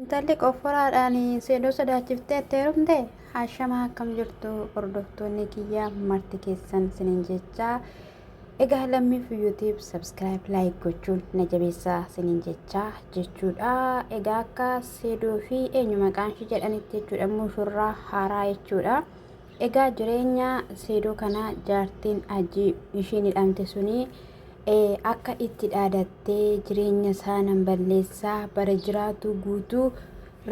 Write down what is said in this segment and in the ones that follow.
Intalli qofforaadhaan seedoo sodaachiftee itti heerumte hashamaa akkam jirtu hordoftoonni kiyyaa marti keessan sinin jechaa egaa lammiif yuutiib sabskiraayib laayik gochuun na jabeessaa sinin jechaa jechuudha. Egaa akka seedoo fi eenyu maqaan ishee jedhanitti jechuudha mushurraa haaraa jechuudha. Egaa jireenya seedoo kana jaartiin ajii ishiin hidhamte suni akka itti dhaadattee jireenya isaa nan balleessaa bara jiraatu guutuu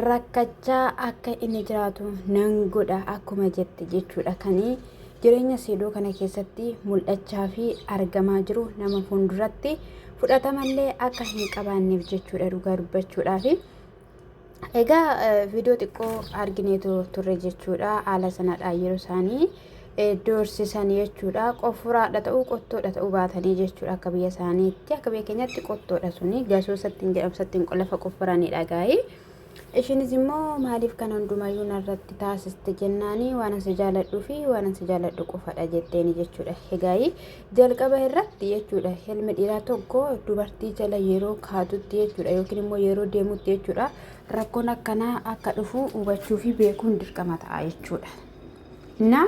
rakkachaa akka inni jiraatu nan godha akkuma jette jechuudha. Kanii jireenya seedoo kana keessatti mul'achaa fi argamaa jiru nama fuulduratti fudhatamallee akka hin qabaanneef jechuudha dhugaa dubbachuudhaaf. Egaa viidiyoo xiqqoo argineetu turre jechuudha. Haala sanadhaa yeroo isaanii doorsisanii jechuudha. Qofforaadha ta'uu qottoodha ta'uu baatanii jechuudha. Akka biyya isaaniitti akka biyya keenyatti qottoodha suni gasoo sattiin jedhamsattiin qolafa qofforanidha gaa'ii. Ishinis immoo maaliif kan hundumayyuu narratti taasiste jennaanii waan asi jaaladhuu fi waan asi jaaladhu qofadha jetteeni jechuudha. Egaa jalqaba irratti jechuudha ilmi dhiiraa tokko dubartii jala yeroo kaatutti jechuudha yookiin immoo yeroo deemutti jechuudha rakkoon akkanaa akka dhufu hubachuu fi beekuun dirqama ta'a jechuudha. Na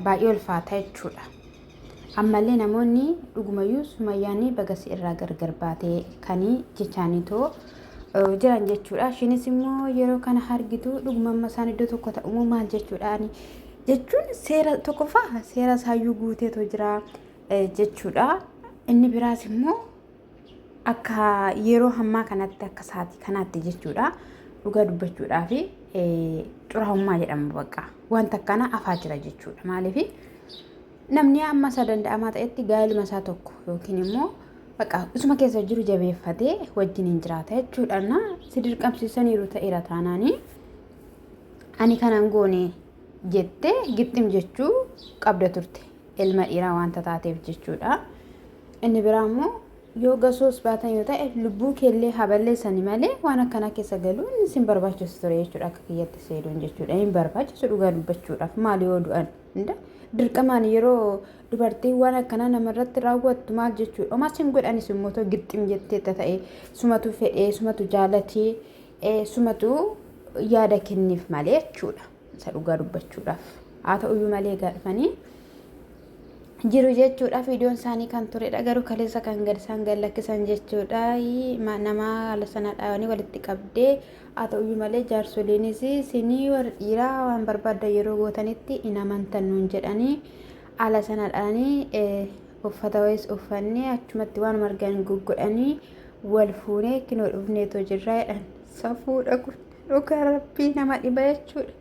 baay'ee ulfaata jechuudha. Ammallee namoonni dhugumayyuu sumayyaanii bagasi irraa gargar baatee kanii jechaanitoo jiran jechuudha. Ishinis immoo yeroo kana argitu dhugummaa isaan iddoo tokko ta'uu maal jechuudhaani jechuun seera tokkoffaa seera isaayyuu guuteetu jira jechuudha. Inni biraas immoo akka yeroo hammaa kanatti akka sa'aatii kanaatti jechuudha dhugaa dubbachuudhaa fi xuraa'ummaa jedhama bakka wanta akkana afaa jira jechuudha. Maaliif namni amma isa danda'amaa ta'etti gaa'iluma isaa tokko yookiin immoo bakka isuma keessa jiru jabeeffatee wajjin hin jiraata jechuudha. Na si dirqamsiisaniiru ta'eera taanaanii ani kanan goone jettee gixxim jechuu qabda turte ilma dhiiraa wanta taateef jechuudha. Inni biraa immoo yoo gasoos baatan yoo ta'e lubbuu keellee haballeessanii malee waan akkana keessa galuun sin barbaachisu ture jechuudha. Akka kiyyatti seedoon jechuudha hin barbaachisu dhugaa dubbachuudhaaf maali yoo du'an dirqamaan yeroo dubartiin waan akkanaa namarratti raawwattu maal jechuudha. Omas hin godhanis immoo too gixxim jetteetta ta'e sumatu fedhee sumatu jaalatee sumatu yaada kenniif malee jechuudha. Isa dhugaa dubbachuudhaaf haa ta'uyyuu malee gaafanii jiru jechuudha. Viidiyoon isaanii kan turedha garuu kaleessa kan gadisaan gallakkisan jechuudha. Nama haala sana dhaabanii walitti qabdee haa ta'uyyuu malee jaarsoliinis sinii warra dhiiraa waan barbaadda yeroo gootanitti hin amantan nuun jedhanii haala sana dhaanii uffata wayiis uffannee achumatti waan margaan goggodhanii wal fuunee kinoo dhufneetoo jirraa jedhan safuudha kun dhugaa rabbii nama dhiba jechuudha.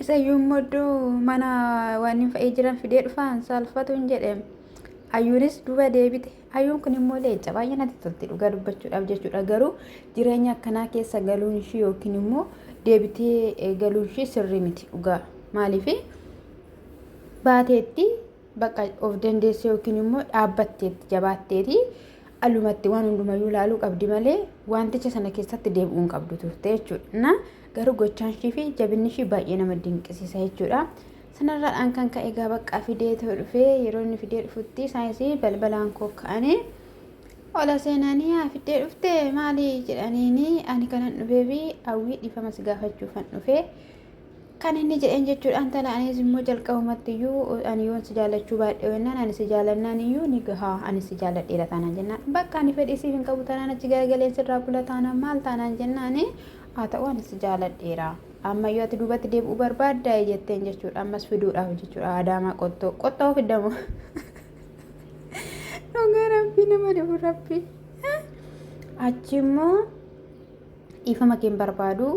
Isa iyyuu immoo mana waan hin fa'ee jiran fidee dhufaan saalfatu hin jedhame. Ayyuunis duuba deebite. Ayyuun kun immoo leenca baay'ee natti tolti dhugaa dubbachuudhaaf jechuudha. Garuu jireenya akkanaa keessa galuun ishii yookiin immoo deebitee galuun ishii sirrii miti dhugaa. Maaliif baateetti bakka of dandeessee yookiin immoo dhaabbatteetti jabaatteeti allumatti waan hundumayyuu ilaaluu qabdi malee wanticha sana keessatti deebi'uun qabdu turte jechuudha. Na garuu gochaan ishii fi jabinni ishii baay'ee nama dinqisiisa jechuudha. Sanarraadhaan kan ka'e egaa bakka fidee dhufee yeroo inni fidee dhufutti saayinsii balbalaan koo ka'anii ola seenanii haa fidee dhufte maali jedhaniini ani kanan dhufee fi hawwii dhiifama si gaafachuufan dhufee kan inni jedheen jechuudha. Antala anis immoo jalqabumatti iyyuu ani yoon si jaallachuu baadhee wennaan ani si jaallannaan iyyuu ni gahaa ani si jaalladheera taanaan jennaan bakka ani fedhii siif hin qabu taanaan achi garagaleen sirraa bula taanaan maal taanaan jennaani haa ta'u ani si jaalladheera. Ammayyuu ati duubatti deebi'uu barbaadda jetteen jechuudha. Ammas fiduudhaaf jechuudha. Adaamaa qottoo fidamu. Dhugaa rabbii nama dhibu rabbii. Achi immoo dhiifama keen barbaadu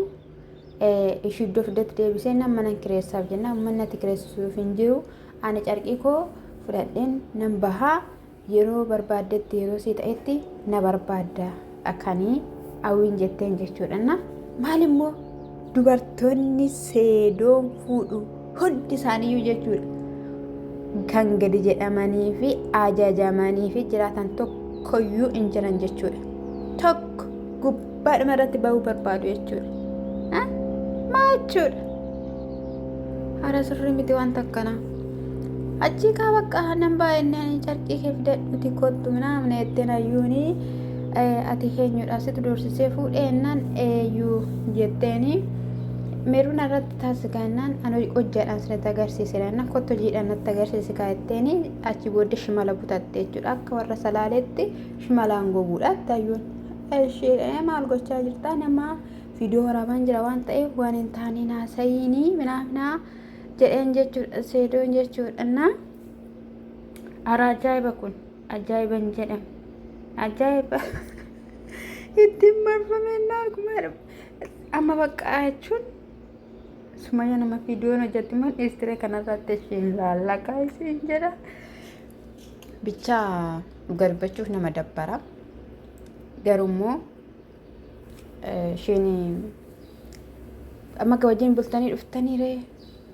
ishii iddoo fidetti deebisee nama mana kireessaaf jenna uummanni ati kireessuuf hin jiru. Ani carqii koo fudhadheen nan bahaa yeroo barbaaddetti yeroo sii ta'etti na barbaadda akkanii hawwiin jetteen jechuudha. Maal immoo dubartoonni seedoon fuudhu hundi isaaniiyyuu jechuudha kan gadi jedhamanii fi ajajamanii fi jiraatan tokkoyyuu hin jiran jechuudha. Tokko gubbaadhuma irratti bahuu barbaadu jechuudha. Maa jechuudha? Haala sirrii miti wanta akkanaa. Achi kaa bakka nan baay'inaan carqii kee fidadhuti kottu naamna jettee ayyuuni ati eenyudha situ doorsisee fuudhee ennaan eeyyuu jetteeni meeruun irratti taasikanaan ana hojjaadhaan sinatti agarsiisedhaan kottu hojiidhaan natti agarsiisi kaa'etteeni achi booddee shimala butatte jechuudha akka warra salaaleetti shimalaan goguudha taayyoon ishee maal gochaa jirtaa nama viidiyoo waraabaan jira waan ta'eef waan hin taane naasayiinii minaafnaa jedheen jechuudha seedoon jechuudha ara ajaa'iba kun ajaa'iban jedham ajaa'iba ittiin marfamennaan kuma amma baqqaa jechuun Sumayyaa nama viidiyoon hojjetti man istire kanarratti isheen laallaqaa isiin jedha bichaa garbachuuf nama dabbara garummoo isheen amma wajjin bultanii dhuftanii ree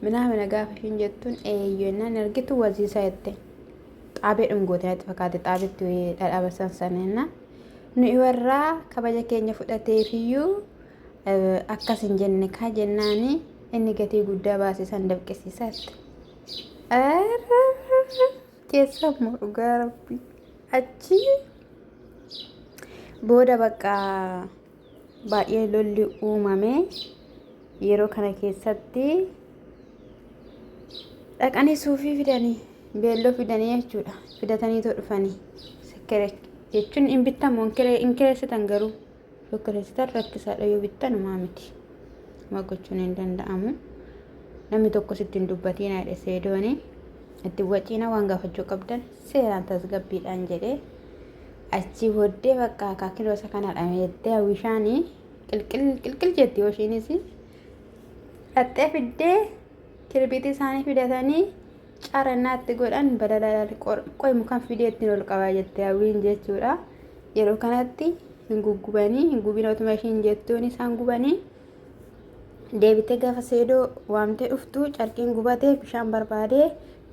minaa gaafa isheen jettuun eeyyennaan argitu waziisaa jette xaabee dhungootee natti fakkaate xaabetti dhadhaaba sansaneenna nuyi warraa kabaja keenya fudhateefiyyuu akkas hin jenne kaa jennaani inni gatii guddaa baase san dabqisiisaatti keessammoo dhugaa rabbi achi booda bakka baay'ee lolli uumame yeroo kana keessatti dhaqanii suufii fidanii beelloo fidanii jechuudha fidatanii too dhufanii sekkere jechuun hin bittamu hin kireessitan garuu yoo kireessitan rakkisaadha yoo bittan maa miti maa gochuun hin danda'amu namni tokko sitti hin dubbatiin haadha seedooni itti waciina waan gaafachuu qabdan seeraan tasgabbiidhaan jedhee achi booddee bakka kaakiloosa kanaadhaan jettee hawwishaanii qilqil jetti yoo ishiinis dhaxxee fiddee kirbitii isaanii fidatanii carannaatti godhan badala qoy mukaan fidee ittiin ol qabaa jettee hawwiin jechuudha yeroo kanatti hin guggubanii hin gubina otuma ishiin jettuun isaan gubanii deebitee gaafa seedoo waamtee dhuftu carqiin gubatee bishaan barbaadee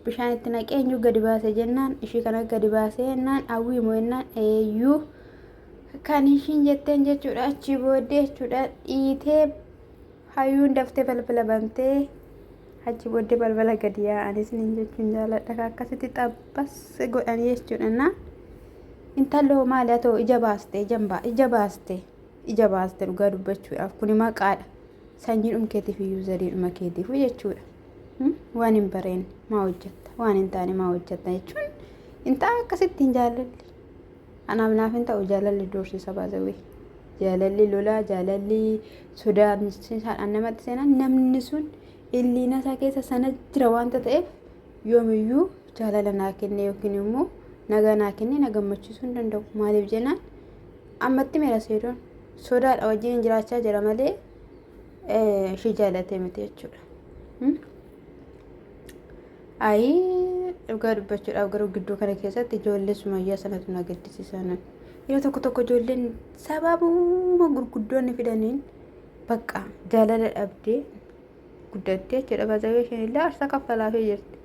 bishaan itti naqee eenyu gadi baase jennaan ishii kana gadi baasee jennaan hawwii moo jennaan eeyyuu kan ishiin jetteen jechuudha achi booddee jechuudha dhiitee hayyuun daftee balbala bantee achi booddee balbala gadi yaa'anis nin jechuun jaaladha akkasitti xabbas godhanii jechuudha intalloo maali haa ta'u ija baaste dhugaa dubbachuudhaaf kuni maqaadha sanyii dhumkeetiif iyyuu zariidhuma keetiif jechuudha waan hin bareen maa hojjetta waan hin taane maa hojjetta jechuun intaa akkasitti hin jaalalli anaaf naaf hin ta'u jaalalli doorsisa baasawee jaalalli lolaa jaalalli sodaansisaadhaan namatti seenan namni sun illiina isaa keessa sana jira waanta ta'eef yoomiyyuu jaalala naa kenne yookiin immoo nagaa naa kenne na gammachiisuu hin danda'u maaliif jennaan ammatti meera seedoon sodaadha wajjin jiraachaa jira malee ishii jaalatee miti jechuudha dhugaa dubbachuudhaaf garuu gidduu kana keessatti ijoollee Sumayyaa sanatu na gaddisiisan yeroo tokko ijoolleen sababuma gurguddoonni fidaniin bakka jaalala dhabdee guddattee jechuudha baazawee isheen illee aarsaa kaffalaafii jirti